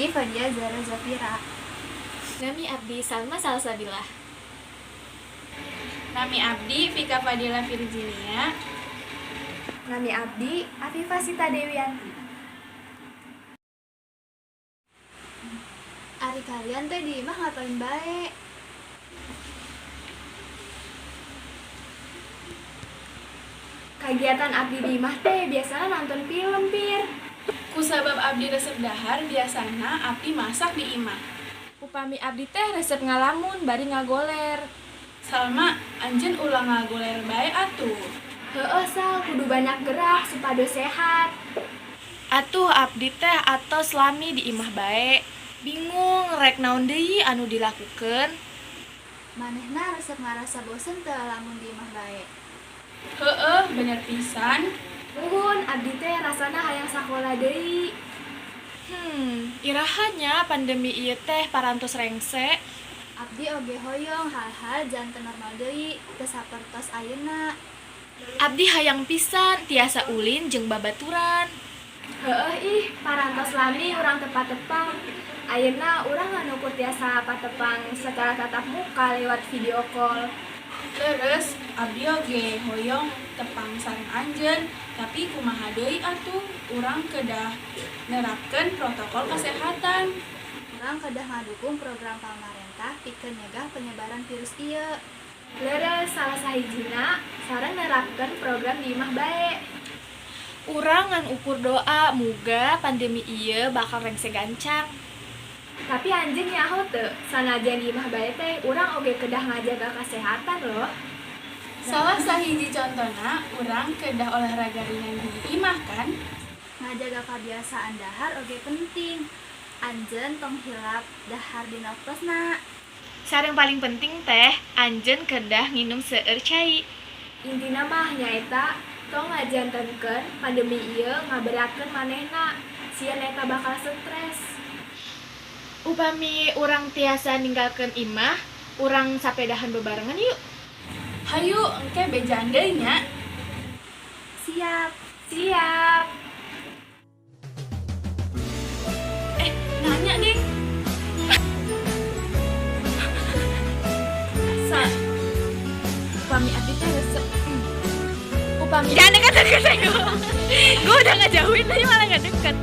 Abdi Fadia Zara Zafira. Nami Abdi Salma Salsabilah. Nami Abdi Vika Fadila Virginia. Nami Abdi Afifah Sita Dewianti. Ari kalian teh di imah ngapain bae? Kegiatan Abdi di imah teh biasanya nonton film, Pir. Kusabab Abdi resep dahar biasana Abdi masak di imah. Upami Abdi teh resep ngalamun bari ngagoler. Salma, anjeun ulang ngagoler bae atuh. Heueuh Sal, kudu banyak gerak supaya sehat. Atuh Abdi teh atos lami di imah bae. Bingung rek naon deui anu dilakukeun. Manehna resep ngarasa bosen teu lamun di imah bae. Heueuh, bener pisan. Nuhun, Abdi teh rasana hayang sakola deui. Irahanya pandemi ieu teh parantos rengse. Abdi oge hoyong hal-hal janten normal deui teu sapertos ayeuna. Abdi hayang pisan tiasa ulin jeung babaturan. Heueuh ih, parantos lami urang tepa-tepang. Ayeuna urang anu tiasa patepang secara tatap muka lewat video call. Terus Abdi oge hoyong tepang sareng anjeun, tapi kumaha deui atuh urang kedah nerapkeun protokol kesehatan. Urang kedah ngadukung program pamarentah pikeun nyegah penyebaran virus ieu. Leres salah sahijina sareng nerapkeun program di imah bae. Urang ngan ukur doa muga pandemi ieu bakal rengse gancang. Tapi anjeun nyaho teu, sanajan di imah bae teh urang oge kedah ngajaga kesehatan loh. Salah sahiji contona urang kedah olahraga ringan di imah kan. Ngajaga kebiasaan dahar oge penting. Anjeun tong hilap dahar di nafasna. Sareng paling penting teh anjeun kedah nginum seueur cai. Intina mah nyaeta tong ngajantenkeun pandemi ieu ngaberatkeun manehna. Sieun eta bakal stres. Upami urang tiasa ninggalkeun imah, urang sapedahan bebarengan yuk. Hayu engke bejaan deui nya. Siap, siap. Nanya ding. Upami Abdi teh resep. Upami jangan deket-deket gue udah ngejauhin tadi malah gak deket.